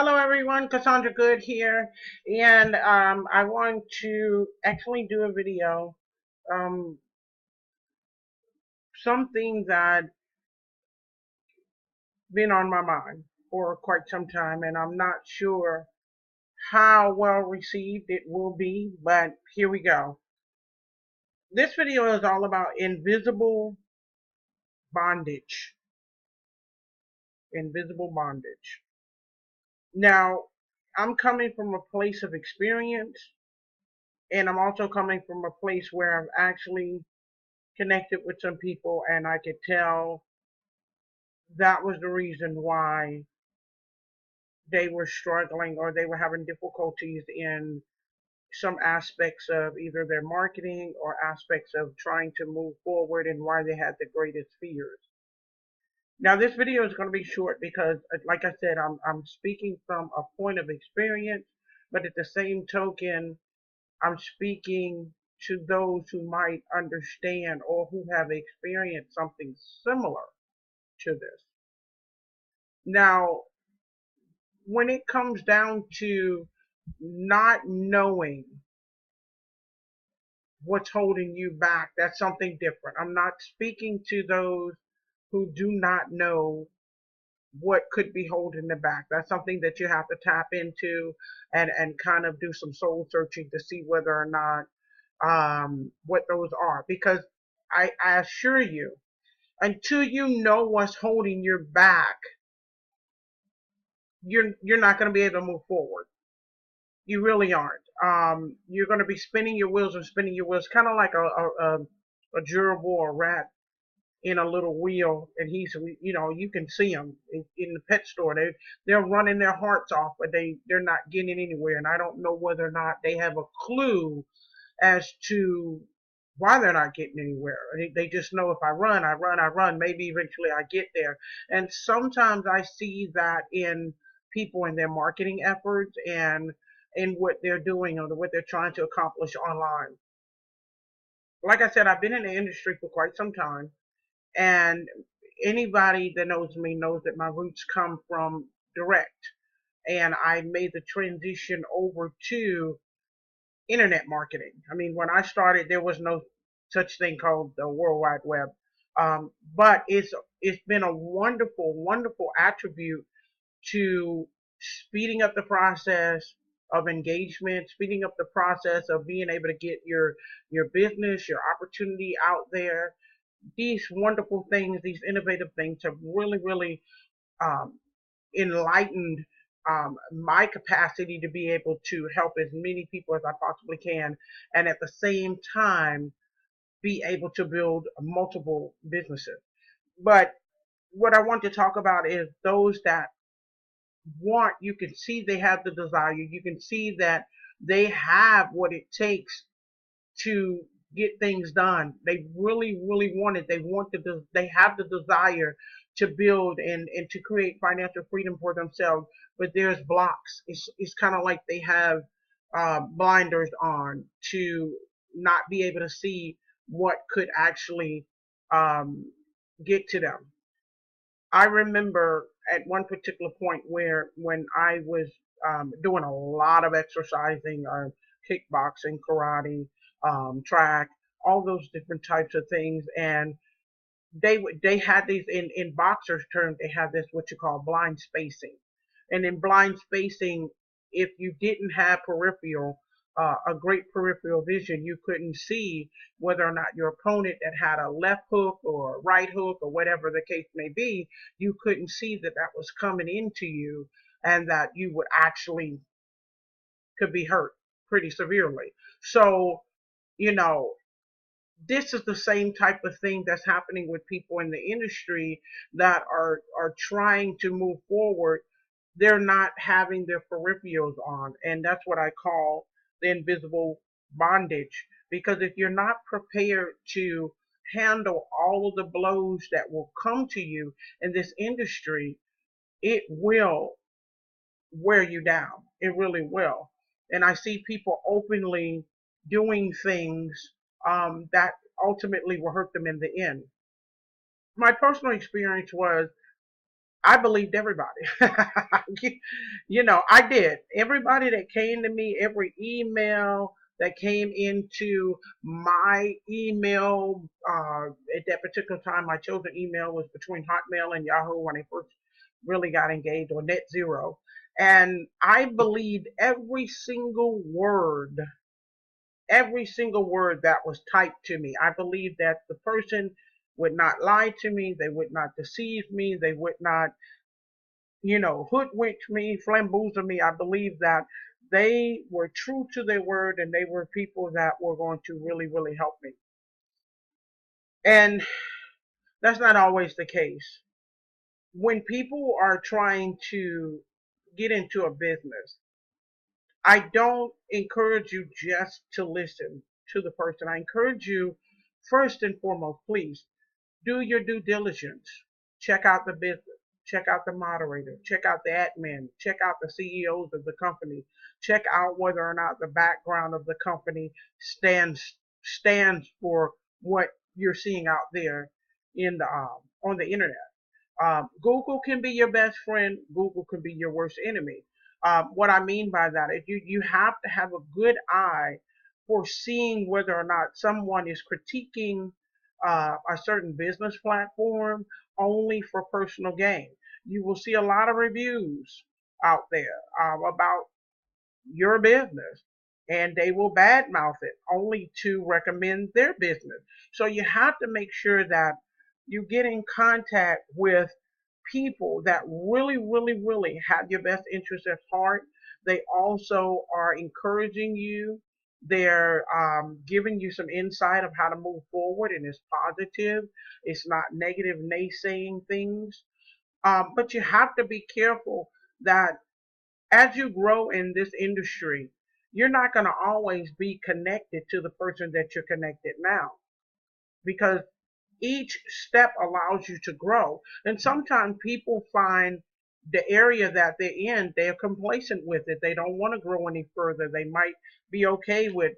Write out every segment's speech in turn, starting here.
Hello everyone, Cassandra Good here, and I want to actually do a video, um, something that been on my mind for quite some time, and I'm not sure how well received it will be, but here we go. This video is all about invisible bondage. Invisible bondage. Now, I'm coming from a place of experience, and I'm also coming from a place where I've actually connected with some people, and I could tell that was the reason why they were struggling or they were having difficulties in some aspects of either their marketing or aspects of trying to move forward, and why they had the greatest fears. Now this video is going to be short because, like I said, I'm speaking from a point of experience, but at the same token, I'm speaking to those who might understand or who have experienced something similar to this. Now, when it comes down to not knowing what's holding you back, that's something different. I'm not speaking to those who do not know what could be holding them back. That's something that you have to tap into and kind of do some soul searching to see whether or not what those are. Because I assure you, until you know what's holding you back, you're not going to be able to move forward. You really aren't. You're going to be spinning your wheels and spinning your wheels, kind of like a gerbil or a rat in a little wheel, and you can see them in the pet store. They're running their hearts off, but they're not getting anywhere. And I don't know whether or not they have a clue as to why they're not getting anywhere. They just know, if I run, I run, I run, maybe eventually I get there. And sometimes I see that in people in their marketing efforts and in what they're doing or what they're trying to accomplish online. Like I said, I've been in the industry for quite some time, and anybody that knows me knows that my roots come from direct, and I made the transition over to internet marketing. I mean, when I started, there was no such thing called the World Wide Web. But it's been a wonderful, wonderful attribute to speeding up the process of engagement, speeding up the process of being able to get your business, your opportunity out there. These wonderful things, these innovative things have really, really um, enlightened my capacity to be able to help as many people as I possibly can, and at the same time be able to build multiple businesses. But what I want to talk about is those that want, you can see they have the desire, you can see that they have what it takes to get things done. They really, really want it. They have the desire to build and to create financial freedom for themselves, but there's blocks. It's kind of like they have blinders on to not be able to see what could actually um, get to them. I remember at one particular point where when I was doing a lot of exercising, kickboxing, karate, track, all those different types of things, and they had these in boxers terms. They had this what you call blind spacing, and in blind spacing, if you didn't have a great peripheral vision, you couldn't see whether or not your opponent that had a left hook or a right hook or whatever the case may be. You couldn't see that that was coming into you, and that you would actually could be hurt pretty severely. So, you know, this is the same type of thing that's happening with people in the industry that are trying to move forward. They're not having their peripherals on, and that's what I call the invisible bondage. Because if you're not prepared to handle all of the blows that will come to you in this industry, it will wear you down. It really will. And I see people openly doing things that ultimately will hurt them in the end. My personal experience was I believed everybody. I did. Everybody that came to me, every email that came into my email, at that particular time, my chosen email was between Hotmail and Yahoo when I first really got engaged, or Net Zero. And I believed every single word that was typed to me. I believed that the person would not lie to me, they would not deceive me, they would not hoodwink me, flamboozle me. I believe that they were true to their word and they were people that were going to really, really help me. And that's not always the case. When people are trying to get into a business, I don't encourage you just to listen to the person. I encourage you, first and foremost, please do your due diligence. Check out the business. Check out the moderator. Check out the admin. Check out the CEOs of the company. Check out whether or not the background of the company stands for what you're seeing out there in the on the internet. Google can be your best friend. Google can be your worst enemy. What I mean by that is you have to have a good eye for seeing whether or not someone is critiquing a certain business platform only for personal gain. You will see a lot of reviews out there about your business, and they will badmouth it only to recommend their business. So you have to make sure that you get in contact with people that really, really, really have your best interest at heart. They also are encouraging you. They're giving you some insight of how to move forward, and it's positive. It's not negative, naysaying things. But you have to be careful that as you grow in this industry, you're not going to always be connected to the person that you're connected now, because each step allows you to grow. And sometimes people find the area that they're in, they're complacent with it. They don't want to grow any further. They might be okay with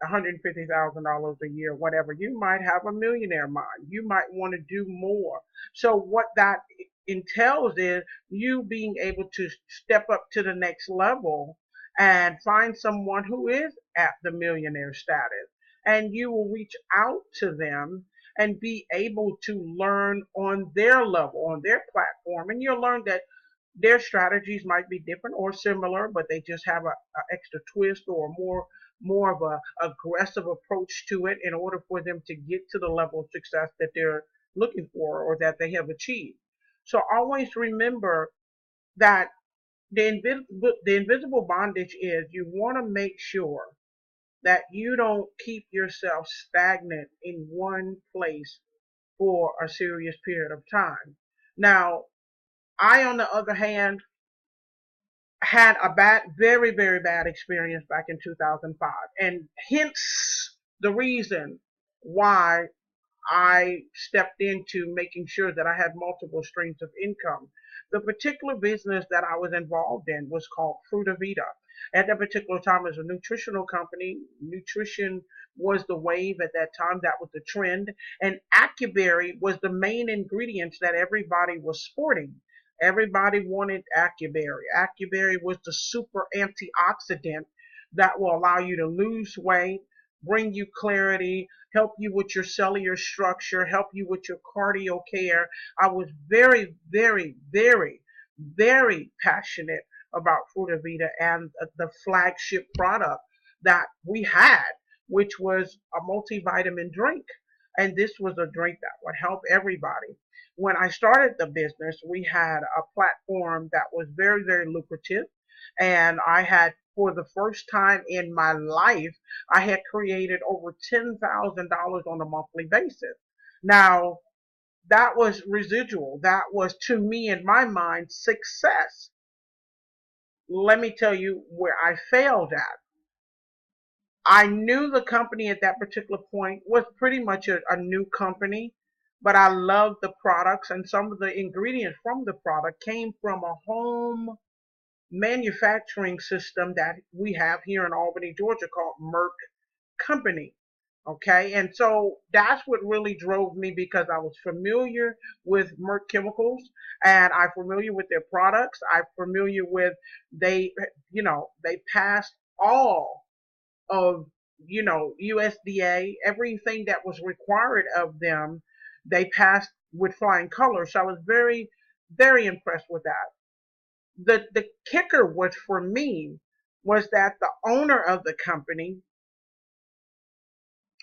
$150,000 a year, whatever. You might have a millionaire mind. You might want to do more. So what that entails is you being able to step up to the next level and find someone who is at the millionaire status. And you will reach out to them and be able to learn on their level, on their platform. And you'll learn that their strategies might be different or similar, but they just have a extra twist or more of a aggressive approach to it in order for them to get to the level of success that they're looking for or that they have achieved. So always remember that the invisible bondage is you want to make sure that you don't keep yourself stagnant in one place for a serious period of time. Now, I, on the other hand, had a very, very bad experience back in 2005, and hence the reason why I stepped into making sure that I had multiple streams of income. The particular business that I was involved in was called Fruta Vida. At that particular time, it was a nutritional company. Nutrition was the wave at that time. That was the trend. And Acuberry was the main ingredients that everybody was sporting. Everybody wanted Acuberry. Acuberry was the super antioxidant that will allow you to lose weight, bring you clarity, help you with your cellular structure, help you with your cardio care. I was very, very, very, very passionate about Fruta Vida and the flagship product that we had, which was a multivitamin drink. And this was a drink that would help everybody. When I started the business, we had a platform that was very, very lucrative. And I had, for the first time in my life, I had created over $10,000 on a monthly basis. Now, that was residual. That was, to me, in my mind, success. Let me tell you where I failed at. I knew the company at that particular point was pretty much a new company, but I loved the products, and some of the ingredients from the product came from a home manufacturing system that we have here in Albany, Georgia called Merck Company. Okay, and so that's what really drove me, because I was familiar with Merck Chemicals, and I'm familiar with their products. I'm familiar with, they, they passed all of, USDA, everything that was required of them, they passed with flying colors. So I was very, very impressed with that. The kicker was, for me, was that the owner of the company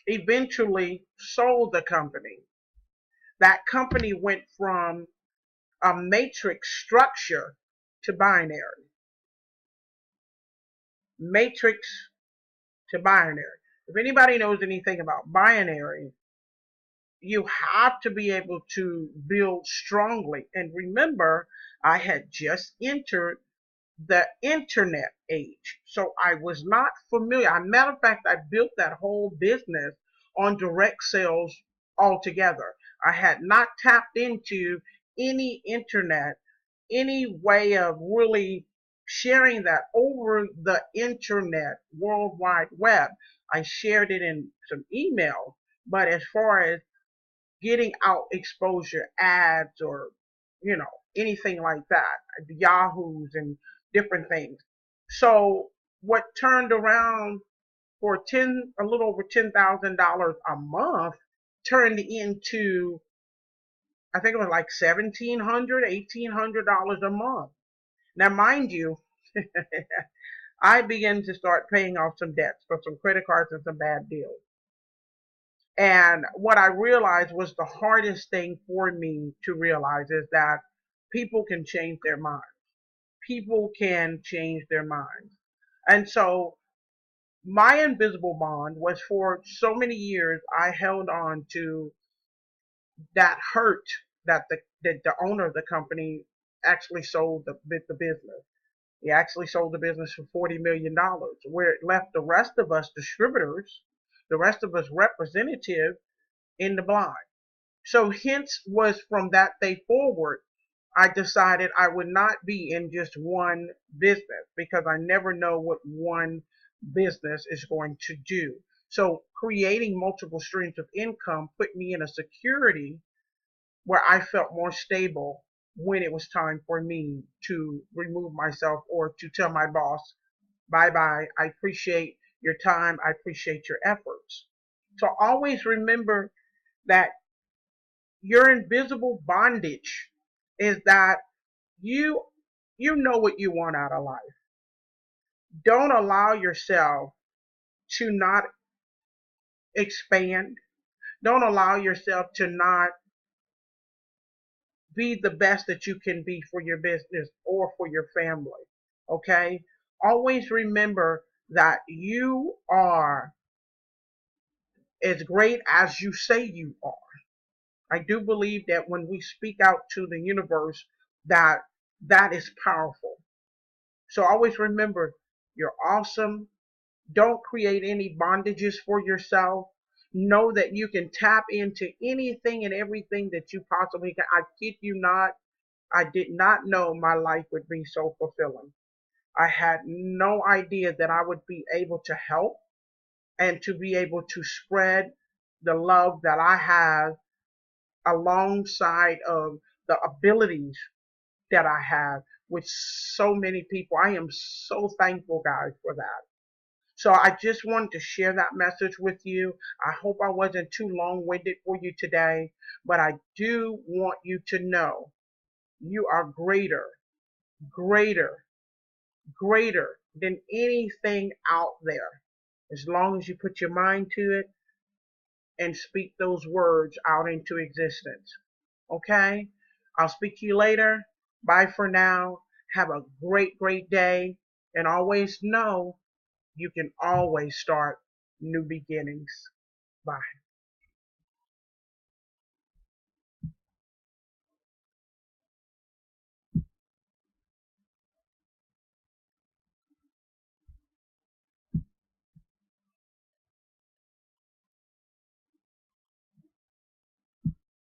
eventually sold the company. That company went from a matrix structure to binary. Matrix to binary. If anybody knows anything about binary, you have to be able to build strongly. And remember, I had just entered the internet age. So I was not familiar. As a matter of fact, I built that whole business on direct sales altogether. I had not tapped into any internet, any way of really sharing that over the internet, World Wide Web. I shared it in some emails, but as far as getting out exposure ads, or anything like that, Yahoos and different things. So what turned around for a little over $10,000 a month turned into, I think it was like $1,700, $1,800 a month. Now mind you, I began to start paying off some debts for some credit cards and some bad deals. And what I realized was, the hardest thing for me to realize is that people can change their minds. People can change their minds. And so my invisible bond was, for so many years, I held on to that hurt that the owner of the company actually sold the business. He actually sold the business for $40 million, where it left the rest of us distributors, the rest of us representatives, in the blind. So hence was, from that day forward, I decided I would not be in just one business, because I never know what one business is going to do. So creating multiple streams of income put me in a security where I felt more stable when it was time for me to remove myself, or to tell my boss, bye bye, I appreciate your time, I appreciate your efforts. So always remember that your invisible bondage is that you you know what you want out of life. Don't allow yourself to not expand. Don't allow yourself to not be the best that you can be for your business or for your family. Okay? Always remember that you are as great as you say you are. I do believe that when we speak out to the universe, that that is powerful. So always remember, you're awesome. Don't create any bondages for yourself. Know that you can tap into anything and everything that you possibly can. I kid you not, I did not know my life would be so fulfilling. I had no idea that I would be able to help, and to be able to spread the love that I have, alongside of the abilities that I have with so many people. I am so thankful, guys, for that. So I just wanted to share that message with you. I hope I wasn't too long-winded for you today, but I do want you to know you are greater, greater, greater than anything out there. As long as you put your mind to it and speak those words out into existence. Okay? I'll speak to you later. Bye for now. Have a great, great day. And always know you can always start new beginnings. Bye.